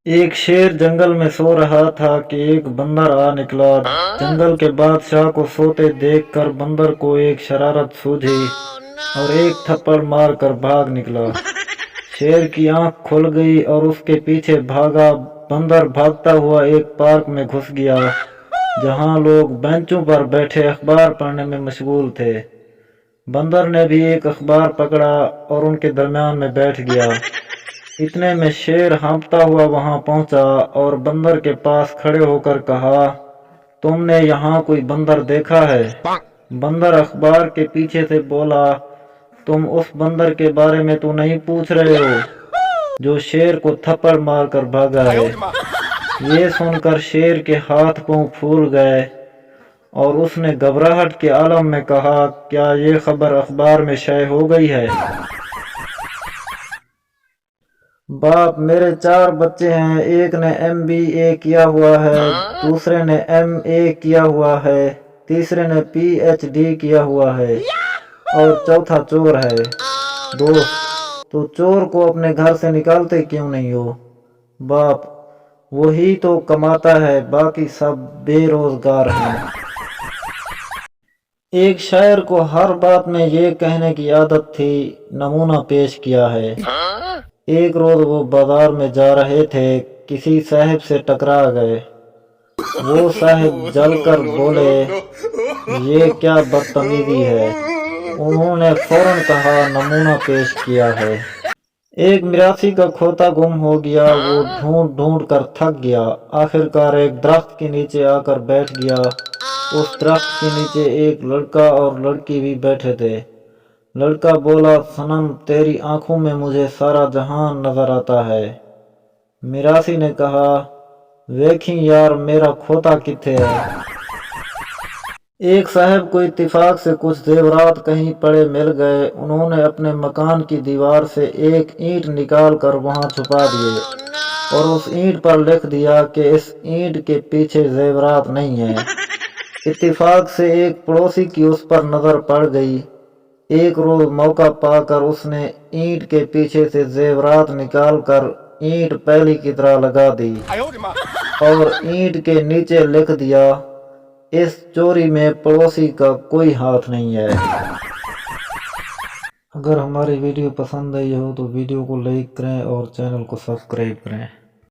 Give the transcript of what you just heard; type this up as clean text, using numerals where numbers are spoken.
ایک شیر جنگل میں سو رہا تھا کہ ایک بندر آ نکلا۔ جنگل کے بادشاہ کو سوتے دیکھ کر بندر کو ایک شرارت سوجھی اور ایک تھپڑ مار کر بھاگ نکلا۔ شیر کی آنکھ کھل گئی اور اس کے پیچھے بھاگا۔ بندر بھاگتا ہوا ایک پارک میں گھس گیا جہاں لوگ بینچوں پر بیٹھے اخبار پڑھنے میں مشغول تھے۔ بندر نے بھی ایک اخبار پکڑا اور ان کے درمیان میں بیٹھ گیا۔ اتنے میں شیر ہانپتا ہوا وہاں پہنچا اور بندر کے پاس کھڑے ہو کر کہا، تم نے یہاں کوئی بندر دیکھا ہے؟ بندر اخبار کے پیچھے سے بولا، تم اس بندر کے بارے میں تو نہیں پوچھ رہے ہو جو شیر کو تھپڑ مار کر بھاگا ہے؟ یہ سن کر شیر کے ہاتھ پاؤں پھول گئے اور اس نے گھبراہٹ کے عالم میں کہا، کیا یہ خبر اخبار میں شائع ہو گئی ہے؟ باپ، میرے 4 بچے ہیں، ایک نے MBA کیا ہوا ہے، دوسرے نے MA کیا ہوا ہے، تیسرے نے PhD کیا ہوا ہے اور چوتھا چور ہے۔ دوست، تو چور کو اپنے گھر سے نکالتے کیوں نہیں ہو؟ باپ، وہی تو کماتا ہے، باقی سب بے روزگار ہیں۔ ایک شاعر کو ہر بات میں یہ کہنے کی عادت تھی، نمونہ پیش کیا ہے۔ ایک روز وہ بازار میں جا رہے تھے، کسی صاحب سے ٹکرا گئے۔ وہ صاحب جل کر بولے، یہ کیا بدتمیزی ہے؟ انہوں نے فوراً کہا، نمونہ پیش کیا ہے۔ ایک میراثی کا کھوتا گم ہو گیا، وہ ڈھونڈ ڈھونڈ کر تھک گیا، آخرکار ایک درخت کے نیچے آ کر بیٹھ گیا۔ اس درخت کے نیچے ایک لڑکا اور لڑکی بھی بیٹھے تھے۔ لڑکا بولا، صنم، تیری آنکھوں میں مجھے سارا جہان نظر آتا ہے۔ میراثی نے کہا، ویکھیں یار، میرا کھوتا کتے ہے؟ ایک صاحب کو اتفاق سے کچھ زیورات کہیں پڑے مل گئے۔ انہوں نے اپنے مکان کی دیوار سے ایک اینٹ نکال کر وہاں چھپا دیے اور اس اینٹ پر لکھ دیا کہ اس اینٹ کے پیچھے زیورات نہیں ہیں۔ اتفاق سے ایک پڑوسی کی اس پر نظر پڑ گئی۔ ایک روز موقع پا کر اس نے اینٹ کے پیچھے سے زیورات نکال کر اینٹ پہلی کی طرح لگا دی اور اینٹ کے نیچے لکھ دیا، اس چوری میں پڑوسی کا کوئی ہاتھ نہیں ہے۔ اگر ہماری ویڈیو پسند آئی ہو تو ویڈیو کو لائک کریں اور چینل کو سبسکرائب کریں۔